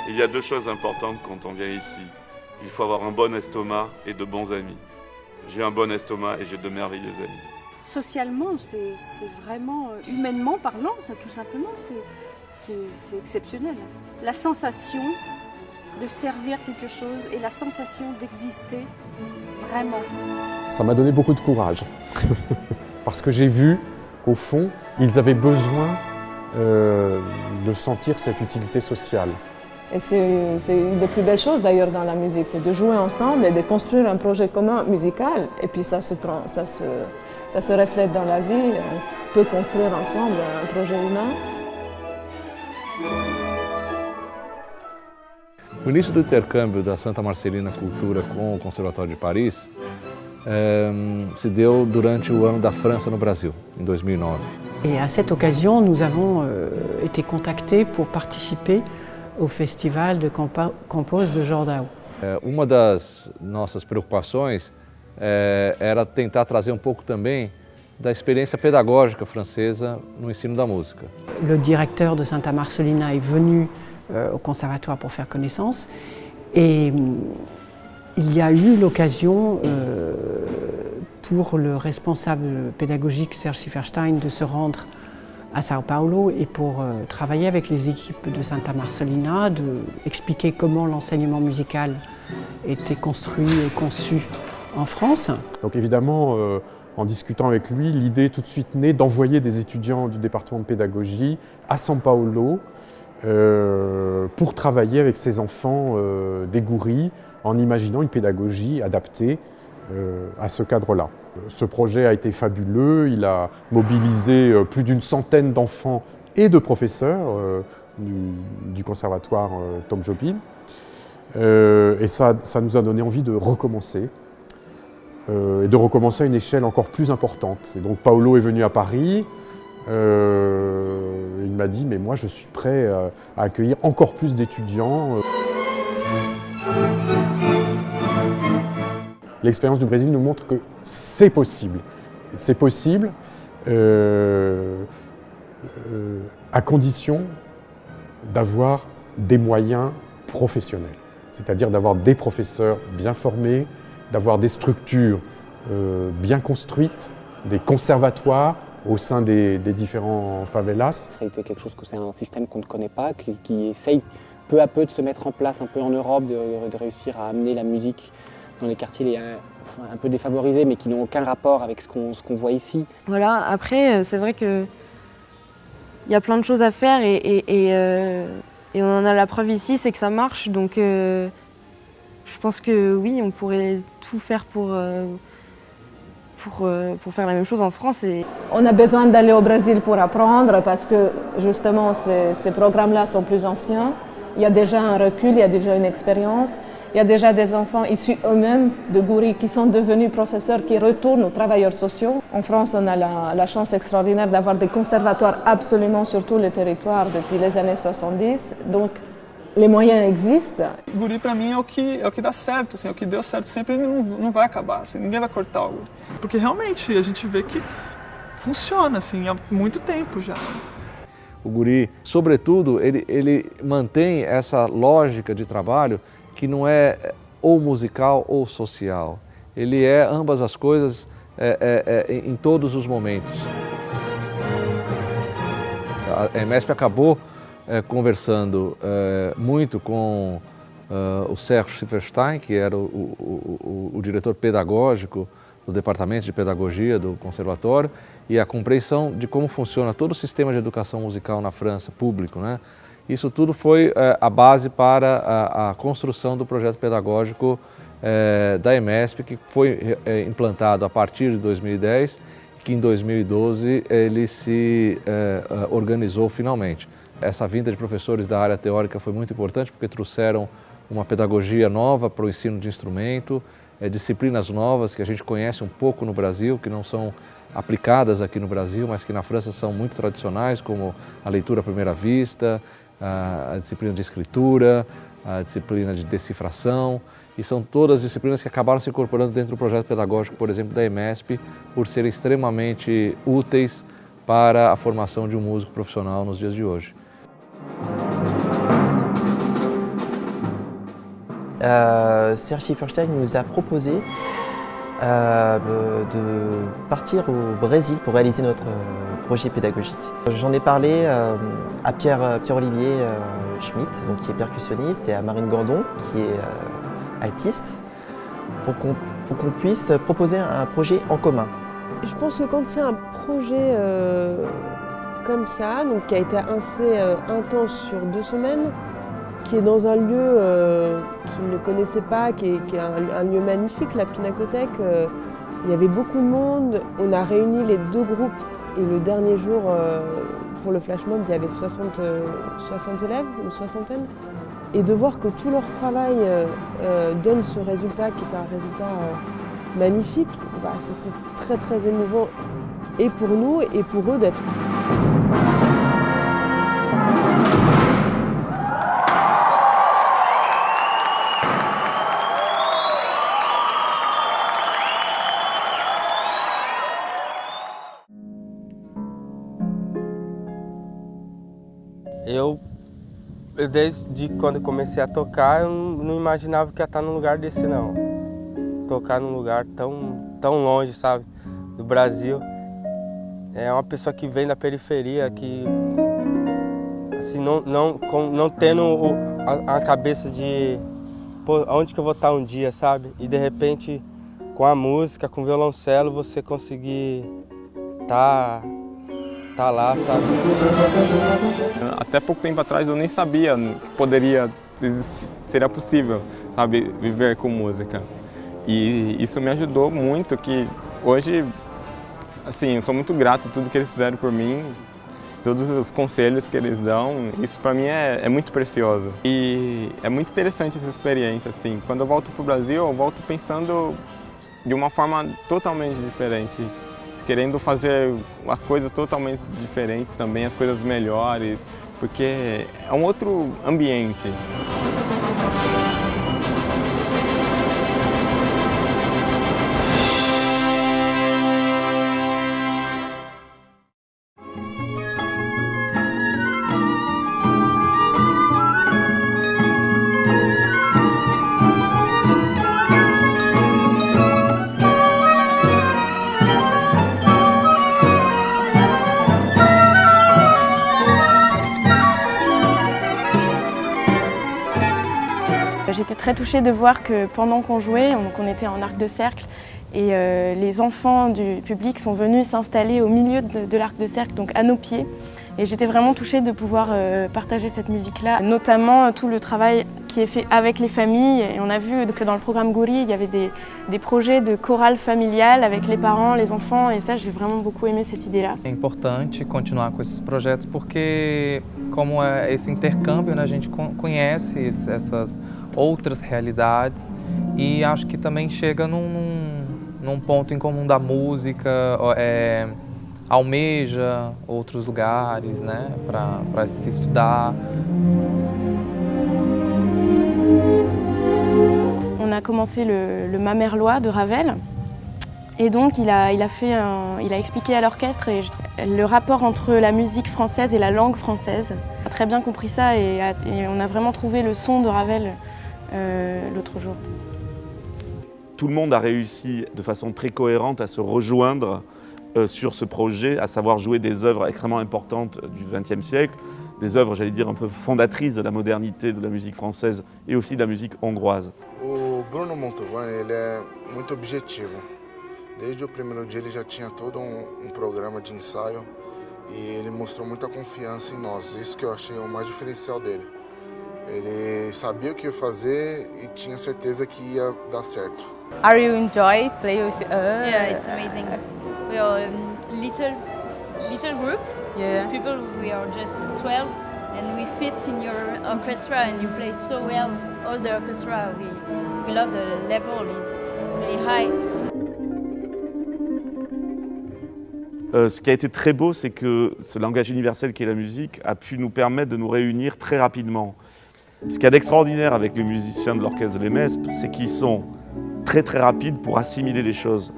Il y a deux choses importantes quand on vient ici. Il faut avoir un bon estomac et de bons amis. J'ai un bon estomac et j'ai de merveilleux amis. Socialement, c'est vraiment, humainement parlant, ça, tout simplement, c'est exceptionnel. La sensation de servir quelque chose et la sensation d'exister, vraiment. Ça m'a donné beaucoup de courage, parce que j'ai vu qu'au fond, ils avaient besoin de sentir cette utilité sociale. Et c'est une des plus belles choses d'ailleurs dans la musique, c'est de jouer ensemble et de construire un projet commun musical. Et puis ça se reflète dans la vie, on peut construire ensemble un projet humain. O início do intercâmbio da Santa Marcelina Cultura com o Conservatório de Paris se deu durante o ano da França no Brasil, em 2009. Et à cette occasion, nous avons été contactés pour participer au festival de Compose de Jordão. Uma das nossas preocupações era tentar trazer um pouco também da experiência pedagógica francesa no ensino da música. Le directeur de Santa Marcelina est venu au conservatoire pour faire connaissance et il y a eu l'occasion pour le responsable pédagogique Serge Sifferstein de se rendre à Sao Paulo et pour travailler avec les équipes de Santa Marcelina, d'expliquer comment l'enseignement musical était construit et conçu en France. Donc évidemment, en discutant avec lui, l'idée tout de suite née d'envoyer des étudiants du département de pédagogie à São Paulo pour travailler avec ces enfants des Gouris en imaginant une pédagogie adaptée à ce cadre-là. Ce projet a été fabuleux, il a mobilisé plus d'une centaine d'enfants et de professeurs du conservatoire Tom Jobim. Et ça nous a donné envie de recommencer, et de recommencer à une échelle encore plus importante. Et donc Paolo est venu à Paris, il m'a dit « mais moi je suis prêt à accueillir encore plus d'étudiants ». L'expérience du Brésil nous montre que c'est possible. C'est possible à condition d'avoir des moyens professionnels. C'est-à-dire d'avoir des professeurs bien formés, d'avoir des structures bien construites, des conservatoires au sein des différents favelas. Ça a été quelque chose que c'est un système qu'on ne connaît pas, qui essaye peu à peu de se mettre en place un peu en Europe, de réussir à amener la musique dans les quartiers un peu défavorisés, mais qui n'ont aucun rapport avec ce qu'on voit ici. Voilà, après, c'est vrai qu'il y a plein de choses à faire et on en a la preuve ici, c'est que ça marche. Donc je pense que oui, on pourrait tout faire pour faire la même chose en France. On a besoin d'aller au Brésil pour apprendre parce que justement ces programmes-là sont plus anciens. Il y a déjà un recul, il y a déjà une expérience. Il y a déjà des enfants issus eux-mêmes de Gouris qui sont devenus professeurs, qui retournent aux travailleurs sociaux. En France, on a la chance extraordinaire d'avoir des conservatoires absolument sur tout le territoire depuis les années 70. Donc, les moyens existent. Guri, para mim, é o que dá certo, assim, é o que deu certo sempre, ele não vai acabar, assim, ninguém vai cortar o Guri. Porque realmente a gente vê que funciona assim, há muito tempo já. O Guri, sobretudo, ele mantém essa lógica de trabalho que não é ou musical ou social. Ele é ambas as coisas em todos os momentos. A EMESP acabou conversando muito com o Serge Sifferstein, que era o diretor pedagógico do Departamento de Pedagogia do Conservatório, e a compreensão de como funciona todo o sistema de educação musical na França, público, né? Isso tudo foi a base para a construção do projeto pedagógico da EMESP, que foi implantado a partir de 2010, que em 2012 ele se organizou finalmente. Essa vinda de professores da área teórica foi muito importante porque trouxeram uma pedagogia nova para o ensino de instrumento, disciplinas novas que a gente conhece um pouco no Brasil, que não são aplicadas aqui no Brasil, mas que na França são muito tradicionais, como a leitura à primeira vista, a disciplina de escritura, a disciplina de decifração, e são todas disciplinas que acabaram se incorporando dentro do projeto pedagógico, por exemplo, da EMESP, por serem extremamente úteis para a formação de um músico profissional nos dias de hoje. Serge Schifferstein nous a proposé de partir au Brésil pour réaliser notre projet pédagogique. J'en ai parlé à Pierre-Olivier Schmitt, donc, qui est percussionniste, et à Marine Gordon, qui est altiste, pour qu'on puisse proposer un projet en commun. Je pense que quand c'est un projet comme ça, donc qui a été assez intense sur 2 semaines, qui est dans un lieu qu'il ne connaissait pas, qui est un lieu magnifique, la Pinacothèque. Il y avait beaucoup de monde, on a réuni les 2 groupes et le dernier jour, pour le flash mob, il y avait 60 élèves, une soixantaine. Et de voir que tout leur travail donne ce résultat qui est un résultat magnifique, c'était très très émouvant et pour nous et pour eux d'être. Desde quando eu comecei a tocar, eu não imaginava que ia estar num lugar desse não. Tocar num lugar tão longe, sabe, do Brasil. É uma pessoa que vem da periferia, que assim, não tendo a cabeça de pô, onde que eu vou estar um dia, sabe? E de repente, com a música, com o violoncelo, você conseguir tá lá, sabe? Até pouco tempo atrás eu nem sabia que seria possível, sabe, viver com música. E isso me ajudou muito, que hoje, assim, eu sou muito grato a tudo que eles fizeram por mim, todos os conselhos que eles dão, isso para mim é muito precioso. E é muito interessante essa experiência, assim. Quando eu volto para o Brasil, eu volto pensando de uma forma totalmente diferente, querendo fazer as coisas totalmente diferentes também, as coisas melhores, porque é um outro ambiente. J'étais très touchée de voir que pendant qu'on jouait, on était en arc de cercle et les enfants du public sont venus s'installer au milieu de l'arc de cercle, donc à nos pieds. Et j'étais vraiment touchée de pouvoir partager cette musique-là, notamment tout le travail qui est fait avec les familles. Et on a vu que dans le programme Guri, il y avait des projets de chorale familiale avec les parents, les enfants, et ça, j'ai vraiment beaucoup aimé cette idée-là. É importante continuar com esses projetos porque, como é esse intercâmbio, né, a gente conhece essas outras realidades e acho que também chega num ponto em comum da música, almeja outros lugares, né, para se estudar. On a commencé le Mamerlois de Ravel et donc il a expliqué à l'orchestre le rapport entre la musique française et la langue française. On a très bien compris ça et on a vraiment trouvé le son de Ravel l'autre jour. Tout le monde a réussi de façon très cohérente à se rejoindre sur ce projet, à savoir jouer des œuvres extrêmement importantes du XXe siècle, des œuvres, j'allais dire, un peu fondatrices de la modernité de la musique française et aussi de la musique hongroise. O Bruno Montalvani, ele é muito objetivo. Desde o primeiro dia ele já tinha todo programa de ensaio e ele mostrou muita confiança em nós. Isso que eu achei o mais diferencial dele. Ele sabia o que ia fazer e tinha certeza que ia dar certo. Are you enjoy play with us? Yeah, it's amazing. We are a little group of people. We are just 12 and we fit in your orchestra and you play so well. All the orchestra, we love the level is really high. Ce qui a été très beau, c'est que ce langage universel qui est la musique a pu nous permettre de nous réunir très rapidement. Ce qu'il y a d'extraordinaire avec les musiciens de l'orchestre de l'EMESP, c'est qu'ils sont très très rapides pour assimiler les choses.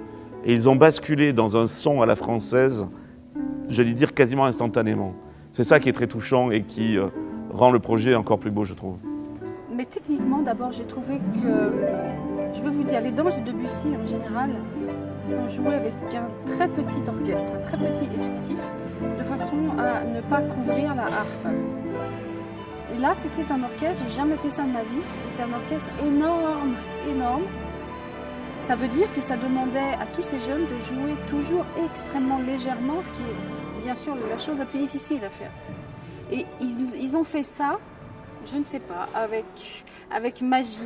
Et ils ont basculé dans un son à la française, j'allais dire quasiment instantanément. C'est ça qui est très touchant et qui rend le projet encore plus beau, je trouve. Mais techniquement, d'abord, j'ai trouvé que, je veux vous dire, les danses de Debussy en général sont jouées avec un très petit orchestre, un très petit effectif, de façon à ne pas couvrir la harpe. Et là, c'était un orchestre, j'ai jamais fait ça de ma vie, c'était un orchestre énorme, énorme. Ça veut dire que ça demandait à tous ces jeunes de jouer toujours extrêmement légèrement, ce qui est bien sûr la chose la plus difficile à faire. Et ils ont fait ça, je ne sais pas, avec magie.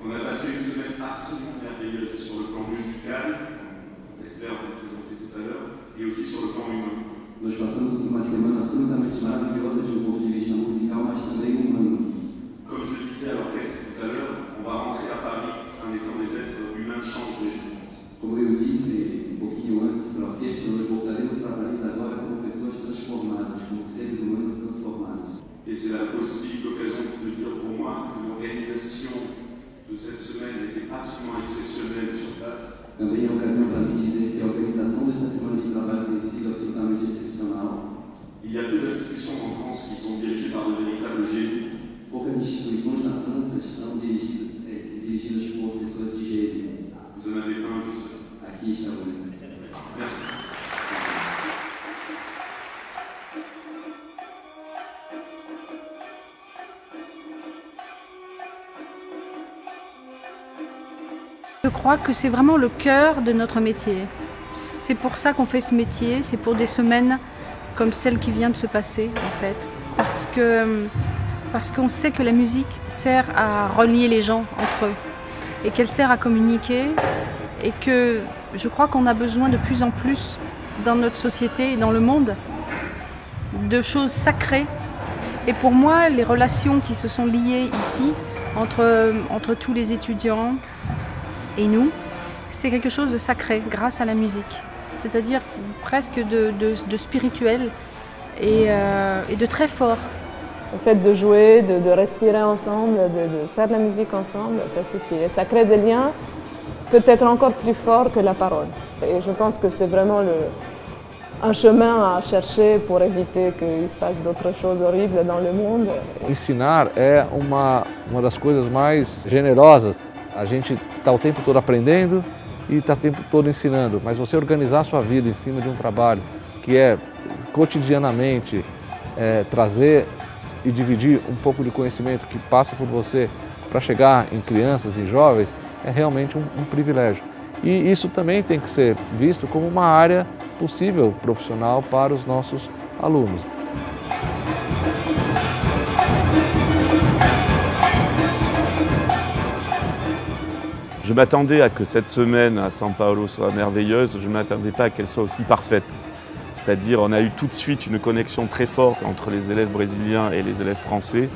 On a passé une semaine absolument merveilleuse sur le plan musical, on espère vous présenter tout à l'heure, et aussi sur le plan humain. Nós passamos uma semana absolutamente maravilhosa de ponto de vista musical, mas também humano. Comme je le disais à l'orchestre tout à l'heure, on va rentrer à Paris en étant des êtres humains changés, je pense. Como eu disse pouquinho antes na orquestra, nós voltaremos para Paris agora como pessoas transformadas, como seres humanos transformados. Et c'est là aussi l'occasion de dire pour moi que l'organisation de cette semaine était absolument exceptionnelle sur place. Também é a ocasião para mim dizer que a organização dessa semana de trabalho tem sido absolutamente excepcional. Il y a peu d'institutions en France qui sont dirigées par de véritables génies. Poucas instituições na França são dirigidas por pessoas de gênio. Vous en avez un juste là. Aqui está o. Merci. Je crois que c'est vraiment le cœur de notre métier. C'est pour ça qu'on fait ce métier, c'est pour des semaines comme celle qui vient de se passer en fait. Parce qu'on sait que la musique sert à relier les gens entre eux et qu'elle sert à communiquer et que je crois qu'on a besoin de plus en plus dans notre société et dans le monde de choses sacrées. Et pour moi, les relations qui se sont liées ici entre tous les étudiants et nous, c'est quelque chose de sacré grâce à la musique. C'est-à-dire presque de spirituel et de très fort. Le fait de jouer, de respirer ensemble, de faire de la musique ensemble, ça suffit. Et ça crée des liens peut-être encore plus forts que la parole. Et je pense que c'est vraiment un chemin à chercher pour éviter qu'il se passe d'autres choses horribles dans le monde. Ensinar é uma das coisas mais generosas. A gente está o tempo todo aprendendo e está o tempo todo ensinando, mas você organizar a sua vida em cima de um trabalho que é cotidianamente trazer e dividir um pouco de conhecimento que passa por você para chegar em crianças e jovens é realmente um privilégio. E isso também tem que ser visto como uma área possível profissional para os nossos alunos. Je m'attendais à que cette semaine à São Paulo soit merveilleuse, je ne m'attendais pas à qu'elle soit aussi parfaite. C'est-à-dire on a eu tout de suite une connexion très forte entre les élèves brésiliens et les élèves français.